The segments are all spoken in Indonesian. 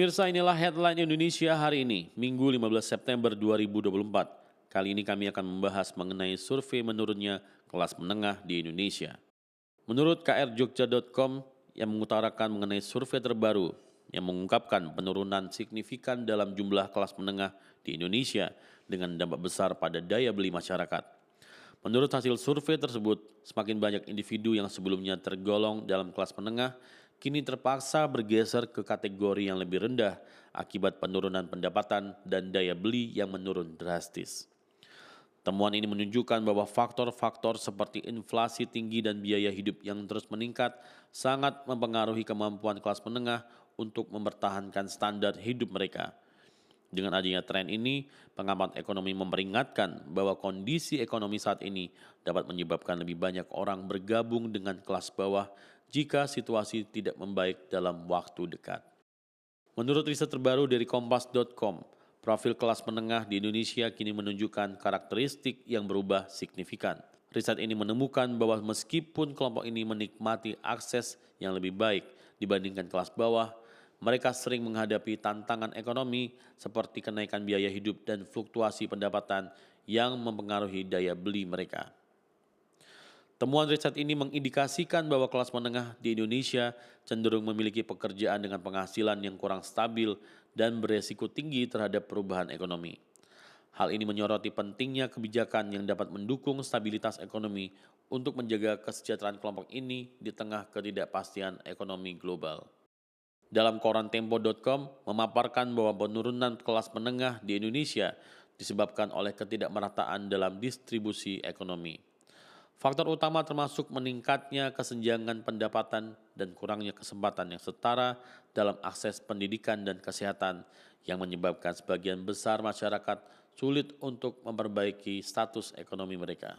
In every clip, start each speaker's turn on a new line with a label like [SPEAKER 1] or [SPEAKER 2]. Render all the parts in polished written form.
[SPEAKER 1] Pemirsa, inilah headline Indonesia hari ini, Minggu 15 September 2024. Kali ini kami akan membahas mengenai survei menurunnya kelas menengah di Indonesia. Menurut krjogja.com yang mengutarakan mengenai survei terbaru yang mengungkapkan penurunan signifikan dalam jumlah kelas menengah di Indonesia dengan dampak besar pada daya beli masyarakat. Menurut hasil survei tersebut, semakin banyak individu yang sebelumnya tergolong dalam kelas menengah kini terpaksa bergeser ke kategori yang lebih rendah akibat penurunan pendapatan dan daya beli yang menurun drastis. Temuan ini menunjukkan bahwa faktor-faktor seperti inflasi tinggi dan biaya hidup yang terus meningkat sangat mempengaruhi kemampuan kelas menengah untuk mempertahankan standar hidup mereka. Dengan adanya tren ini, pengamat ekonomi memperingatkan bahwa kondisi ekonomi saat ini dapat menyebabkan lebih banyak orang bergabung dengan kelas bawah jika situasi tidak membaik dalam waktu dekat. Menurut riset terbaru dari kompas.com, profil kelas menengah di Indonesia kini menunjukkan karakteristik yang berubah signifikan. Riset ini menemukan bahwa meskipun kelompok ini menikmati akses yang lebih baik dibandingkan kelas bawah, mereka sering menghadapi tantangan ekonomi seperti kenaikan biaya hidup dan fluktuasi pendapatan yang mempengaruhi daya beli mereka. Temuan riset ini mengindikasikan bahwa kelas menengah di Indonesia cenderung memiliki pekerjaan dengan penghasilan yang kurang stabil dan beresiko tinggi terhadap perubahan ekonomi. Hal ini menyoroti pentingnya kebijakan yang dapat mendukung stabilitas ekonomi untuk menjaga kesejahteraan kelompok ini di tengah ketidakpastian ekonomi global. Dalam koran Tempo.com memaparkan bahwa penurunan kelas menengah di Indonesia disebabkan oleh ketidakmerataan dalam distribusi ekonomi. Faktor utama termasuk meningkatnya kesenjangan pendapatan dan kurangnya kesempatan yang setara dalam akses pendidikan dan kesehatan yang menyebabkan sebagian besar masyarakat sulit untuk memperbaiki status ekonomi mereka.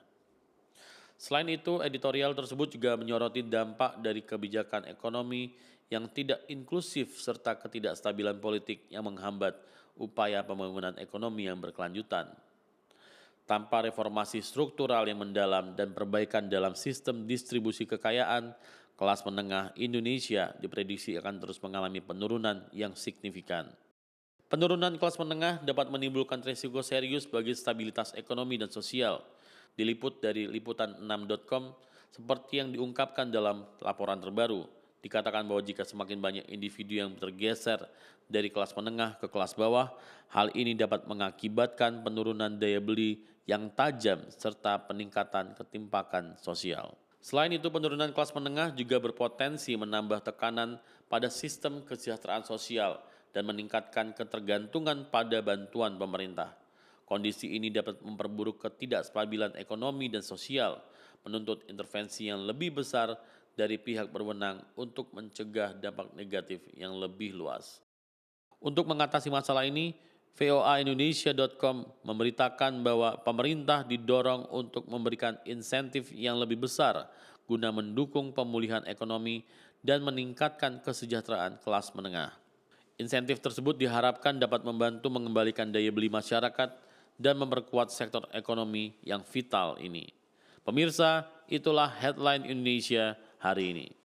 [SPEAKER 1] Selain itu, editorial tersebut juga menyoroti dampak dari kebijakan ekonomi yang tidak inklusif serta ketidakstabilan politik yang menghambat upaya pembangunan ekonomi yang berkelanjutan. Tanpa reformasi struktural yang mendalam dan perbaikan dalam sistem distribusi kekayaan, kelas menengah Indonesia diprediksi akan terus mengalami penurunan yang signifikan. Penurunan kelas menengah dapat menimbulkan risiko serius bagi stabilitas ekonomi dan sosial. Diliput dari liputan6.com, seperti yang diungkapkan dalam laporan terbaru, dikatakan bahwa jika semakin banyak individu yang tergeser dari kelas menengah ke kelas bawah, hal ini dapat mengakibatkan penurunan daya beli yang tajam serta peningkatan ketimpangan sosial. Selain itu, penurunan kelas menengah juga berpotensi menambah tekanan pada sistem kesejahteraan sosial dan meningkatkan ketergantungan pada bantuan pemerintah. Kondisi ini dapat memperburuk ketidakstabilan ekonomi dan sosial, menuntut intervensi yang lebih besar dari pihak berwenang untuk mencegah dampak negatif yang lebih luas. Untuk mengatasi masalah ini, voaindonesia.com memberitakan bahwa pemerintah didorong untuk memberikan insentif yang lebih besar guna mendukung pemulihan ekonomi dan meningkatkan kesejahteraan kelas menengah. Insentif tersebut diharapkan dapat membantu mengembalikan daya beli masyarakat dan memperkuat sektor ekonomi yang vital ini. Pemirsa, itulah headline Indonesia hari ini.